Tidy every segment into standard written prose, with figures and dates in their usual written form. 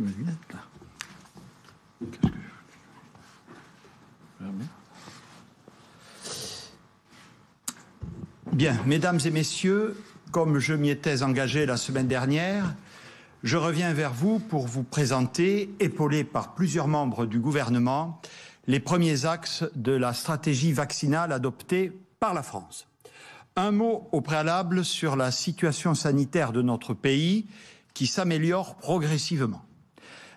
mes lunettes, là. Qu'est-ce que je... Bien, mesdames et messieurs, comme je m'y étais engagé la semaine dernière, je reviens vers vous pour vous présenter, épaulé par plusieurs membres du gouvernement, les premiers axes de la stratégie vaccinale adoptée par la France. Un mot au préalable sur la situation sanitaire de notre pays qui s'améliore progressivement.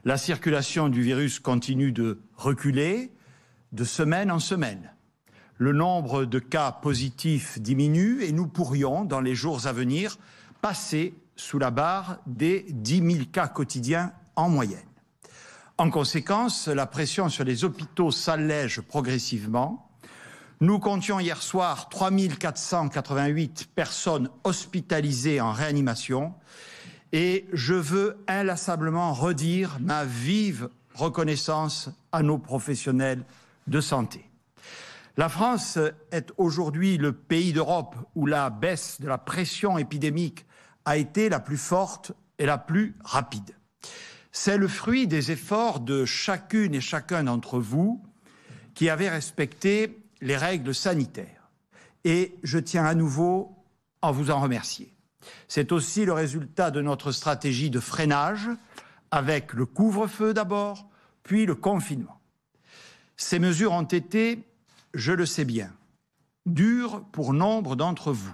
La circulation du virus continue de reculer de semaine en semaine. Le nombre de cas positifs diminue et nous pourrions, dans les jours à venir, passer sous la barre des 10 000 cas quotidiens en moyenne. En conséquence, la pression sur les hôpitaux s'allège progressivement. Nous comptions hier soir 3 488 personnes hospitalisées en réanimation et je veux inlassablement redire ma vive reconnaissance à nos professionnels de santé. La France est aujourd'hui le pays d'Europe où la baisse de la pression épidémique a été la plus forte et la plus rapide. C'est le fruit des efforts de chacune et chacun d'entre vous qui avez respecté les règles sanitaires. Et je tiens à nouveau à vous en remercier. C'est aussi le résultat de notre stratégie de freinage, avec le couvre-feu d'abord, puis le confinement. Ces mesures ont été, je le sais bien, dures pour nombre d'entre vous.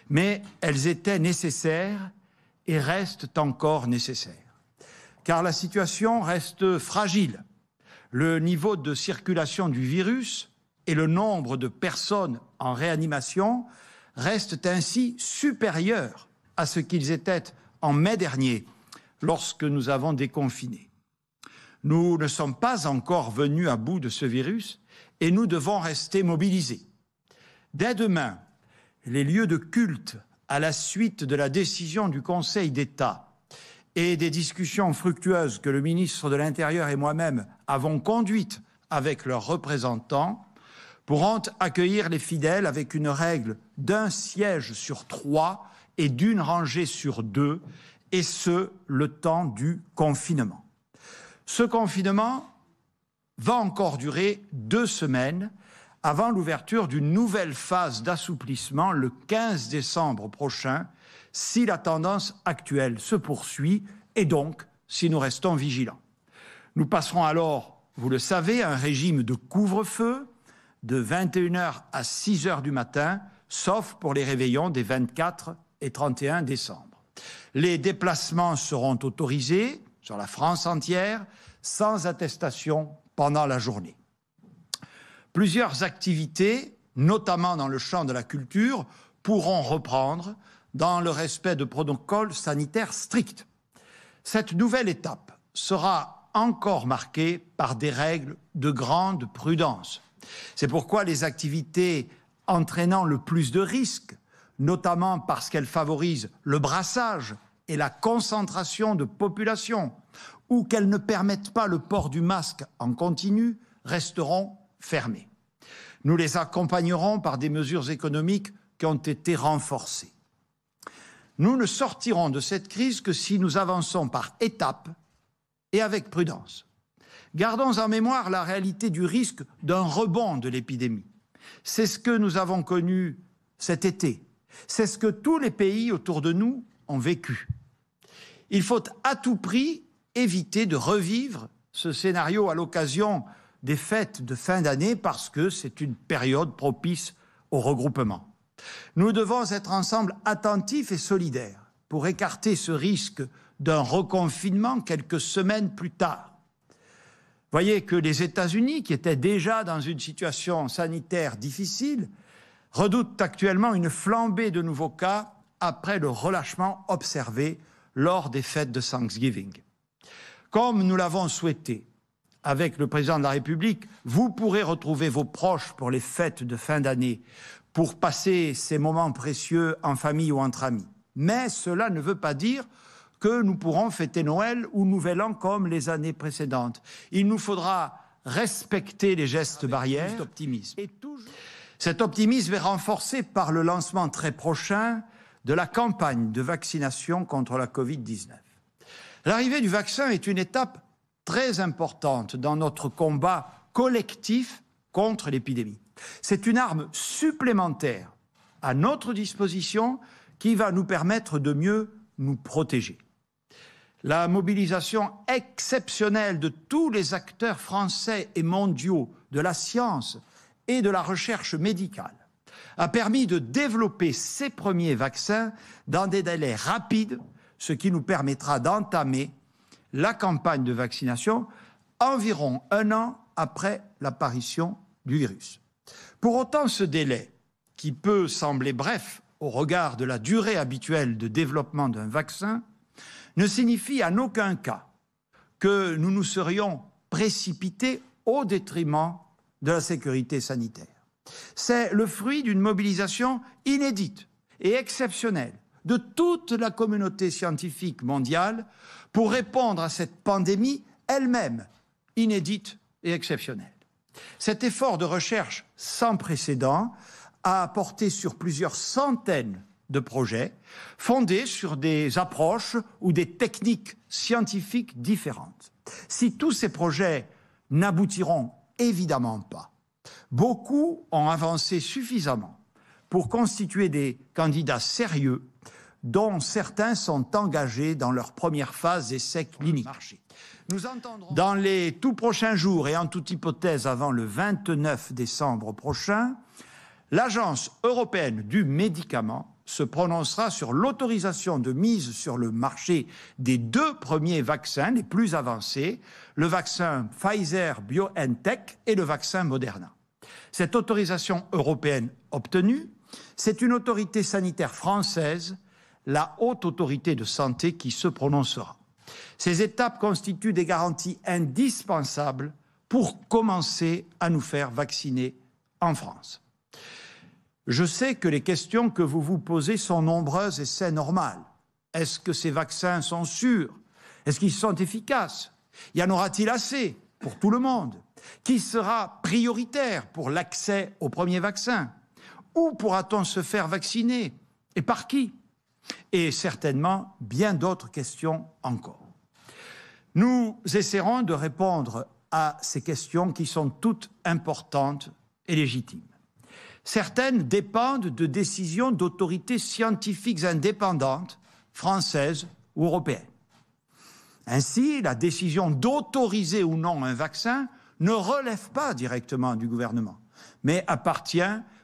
Mais elles étaient nécessaires et restent encore nécessaires. Car la situation reste fragile. Le niveau de circulation du virus et le nombre de personnes en réanimation restent ainsi supérieurs à ce qu'ils étaient en mai dernier, lorsque nous avons déconfiné. Nous ne sommes pas encore venus à bout de ce virus et nous devons rester mobilisés. Dès demain, les lieux de culte, à la suite de la décision du Conseil d'État et des discussions fructueuses que le ministre de l'Intérieur et moi-même avons conduites avec leurs représentants, pourront accueillir les fidèles avec une règle d'un siège sur 3 et d'une rangée sur 2, et ce, le temps du confinement. Ce confinement va encore durer 2 semaines avant l'ouverture d'une nouvelle phase d'assouplissement le 15 décembre prochain, si la tendance actuelle se poursuit et donc si nous restons vigilants. Nous passerons alors, vous le savez, à un régime de couvre-feu de 21h à 6h du matin, sauf pour les réveillons des 24 et 31 décembre. Les déplacements seront autorisés sur la France entière, sans attestation pendant la journée. Plusieurs activités, notamment dans le champ de la culture, pourront reprendre dans le respect de protocoles sanitaires stricts. Cette nouvelle étape sera encore marquée par des règles de grande prudence. C'est pourquoi les activités entraînant le plus de risques, notamment parce qu'elles favorisent le brassage et la concentration de population, ou qu'elles ne permettent pas le port du masque en continu, resteront fermées. Nous les accompagnerons par des mesures économiques qui ont été renforcées. Nous ne sortirons de cette crise que si nous avançons par étapes et avec prudence. Gardons en mémoire la réalité du risque d'un rebond de l'épidémie. C'est ce que nous avons connu cet été. C'est ce que tous les pays autour de nous ont vécu. Il faut à tout prix éviter de revivre ce scénario à l'occasion des fêtes de fin d'année parce que c'est une période propice au regroupement. Nous devons être ensemble attentifs et solidaires pour écarter ce risque d'un reconfinement quelques semaines plus tard. Voyez que les États-Unis, qui étaient déjà dans une situation sanitaire difficile, redoutent actuellement une flambée de nouveaux cas après le relâchement observé lors des fêtes de Thanksgiving. Comme nous l'avons souhaité avec le président de la République, vous pourrez retrouver vos proches pour les fêtes de fin d'année, pour passer ces moments précieux en famille ou entre amis. Mais cela ne veut pas dire que nous pourrons fêter Noël ou Nouvel An comme les années précédentes. Il nous faudra respecter les gestes barrières. Cet optimisme est renforcé par le lancement très prochain de la campagne de vaccination contre la Covid-19. L'arrivée du vaccin est une étape très importante dans notre combat collectif contre l'épidémie. C'est une arme supplémentaire à notre disposition qui va nous permettre de mieux nous protéger. La mobilisation exceptionnelle de tous les acteurs français et mondiaux de la science et de la recherche médicale a permis de développer ces premiers vaccins dans des délais rapides, ce qui nous permettra d'entamer la campagne de vaccination environ 1 an après l'apparition du virus. Pour autant, ce délai, qui peut sembler bref au regard de la durée habituelle de développement d'un vaccin, ne signifie en aucun cas que nous nous serions précipités au détriment de la sécurité sanitaire. C'est le fruit d'une mobilisation inédite et exceptionnelle de toute la communauté scientifique mondiale pour répondre à cette pandémie elle-même inédite et exceptionnelle. Cet effort de recherche sans précédent a porté sur plusieurs centaines de projets fondés sur des approches ou des techniques scientifiques différentes. Si tous ces projets n'aboutiront évidemment pas, beaucoup ont avancé suffisamment pour constituer des candidats sérieux dont certains sont engagés dans leur première phase d'essais cliniques. Dans les tout prochains jours et en toute hypothèse avant le 29 décembre prochain, l'Agence européenne du médicament se prononcera sur l'autorisation de mise sur le marché des 2 premiers vaccins les plus avancés, le vaccin Pfizer-BioNTech et le vaccin Moderna. Cette autorisation européenne obtenue, c'est une autorité sanitaire française, la Haute Autorité de Santé, qui se prononcera. Ces étapes constituent des garanties indispensables pour commencer à nous faire vacciner en France. Je sais que les questions que vous vous posez sont nombreuses et c'est normal. Est-ce que ces vaccins sont sûrs? Est-ce qu'ils sont efficaces? Y en aura-t-il assez pour tout le monde? Qui sera prioritaire pour l'accès au premier vaccin? Où pourra-t-on se faire vacciner? Et par qui? Et certainement bien d'autres questions encore. Nous essaierons de répondre à ces questions qui sont toutes importantes et légitimes. Certaines dépendent de décisions d'autorités scientifiques indépendantes, françaises ou européennes. Ainsi, la décision d'autoriser ou non un vaccin ne relève pas directement du gouvernement, mais appartient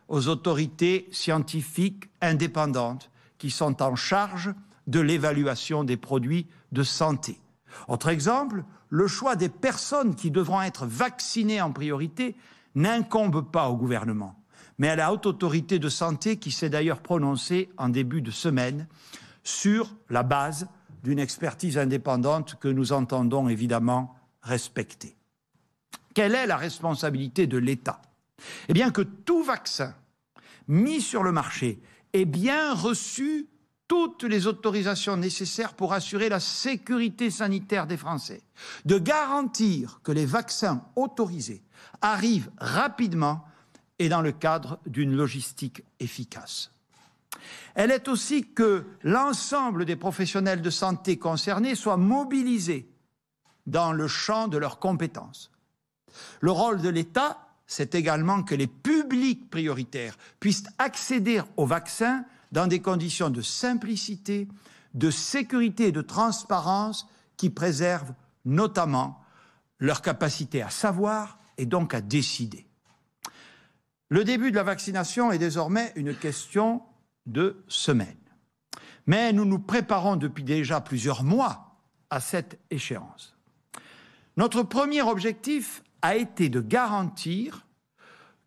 aux autorités scientifiques indépendantes qui sont en charge de l'évaluation des produits de santé. Autre exemple, le choix des personnes qui devront être vaccinées en priorité n'incombe pas au gouvernement, mais à la Haute Autorité de Santé qui s'est d'ailleurs prononcée en début de semaine sur la base d'une expertise indépendante que nous entendons évidemment respecter. Quelle est la responsabilité de l'État? Eh bien que tout vaccin mis sur le marché ait bien reçu toutes les autorisations nécessaires pour assurer la sécurité sanitaire des Français, de garantir que les vaccins autorisés arrivent rapidement et dans le cadre d'une logistique efficace. Elle est aussi que l'ensemble des professionnels de santé concernés soient mobilisés dans le champ de leurs compétences. Le rôle de l'État, c'est également que les publics prioritaires puissent accéder aux vaccins dans des conditions de simplicité, de sécurité et de transparence qui préservent notamment leur capacité à savoir et donc à décider. Le début de la vaccination est désormais une question de semaines. Mais nous nous préparons depuis déjà plusieurs mois à cette échéance. Notre premier objectif a été de garantir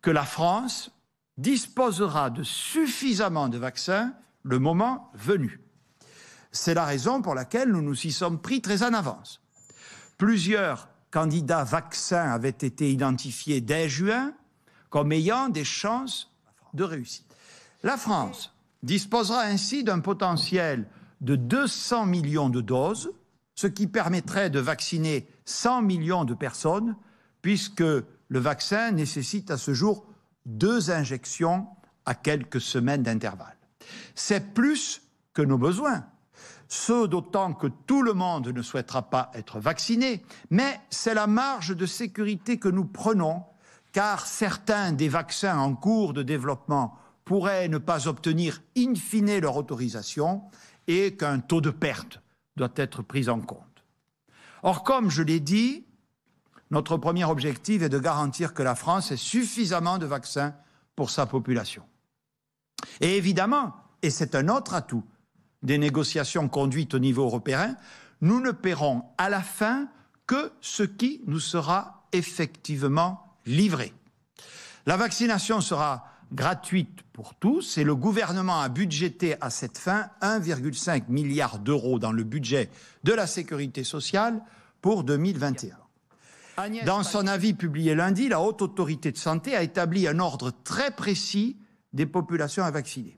que la France disposera de suffisamment de vaccins le moment venu. C'est la raison pour laquelle nous nous y sommes pris très en avance. Plusieurs candidats vaccins avaient été identifiés dès juin comme ayant des chances de réussite. La France disposera ainsi d'un potentiel de 200 millions de doses, ce qui permettrait de vacciner 100 millions de personnes, puisque le vaccin nécessite à ce jour 2 injections à quelques semaines d'intervalle. C'est plus que nos besoins. ce d'autant que tout le monde ne souhaitera pas être vacciné, mais c'est la marge de sécurité que nous prenons, car certains des vaccins en cours de développement pourraient ne pas obtenir in fine leur autorisation et qu'un taux de perte doit être pris en compte. Or, comme je l'ai dit, notre premier objectif est de garantir que la France ait suffisamment de vaccins pour sa population. Et évidemment, et c'est un autre atout des négociations conduites au niveau européen, nous ne paierons à la fin que ce qui nous sera effectivement livré. La vaccination sera gratuite pour tous et le gouvernement a budgété à cette fin 1,5 milliard d'euros dans le budget de la sécurité sociale pour 2021. Dans son avis publié lundi, la Haute Autorité de Santé a établi un ordre très précis des populations à vacciner.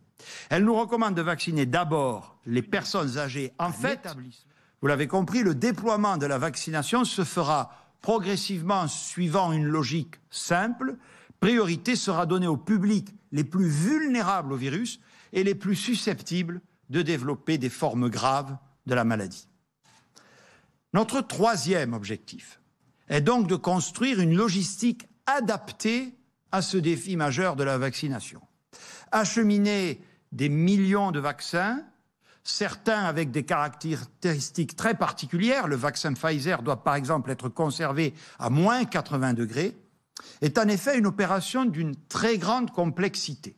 Elle nous recommande de vacciner d'abord les personnes âgées. En fait, vous l'avez compris, le déploiement de la vaccination se fera progressivement suivant une logique simple. Priorité sera donnée aux publics les plus vulnérables au virus et les plus susceptibles de développer des formes graves de la maladie. Notre troisième objectif est donc de construire une logistique adaptée à ce défi majeur de la vaccination. Acheminer des millions de vaccins, certains avec des caractéristiques très particulières, le vaccin Pfizer doit par exemple être conservé à moins 80 degrés, est en effet une opération d'une très grande complexité.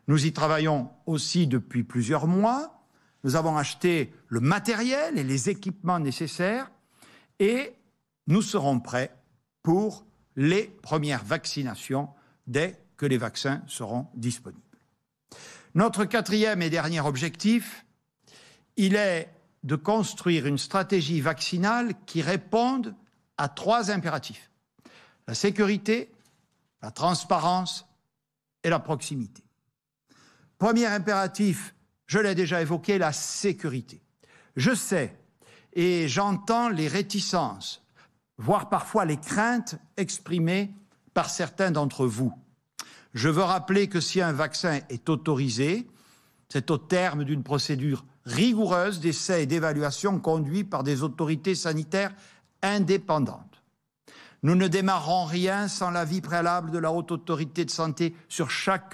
Nous y travaillons aussi depuis plusieurs mois, nous avons acheté le matériel et les équipements nécessaires et nous serons prêts pour les premières vaccinations dès que les vaccins seront disponibles. Notre quatrième et dernier objectif, il est de construire une stratégie vaccinale qui réponde à 3 impératifs: la sécurité, la transparence et la proximité. Premier impératif, je l'ai déjà évoqué, la sécurité. Je sais et j'entends les réticences, voire parfois les craintes exprimées par certains d'entre vous. Je veux rappeler que si un vaccin est autorisé, c'est au terme d'une procédure rigoureuse d'essais et d'évaluation conduite par des autorités sanitaires indépendantes. Nous ne démarrerons rien sans l'avis préalable de la Haute Autorité de Santé sur chacun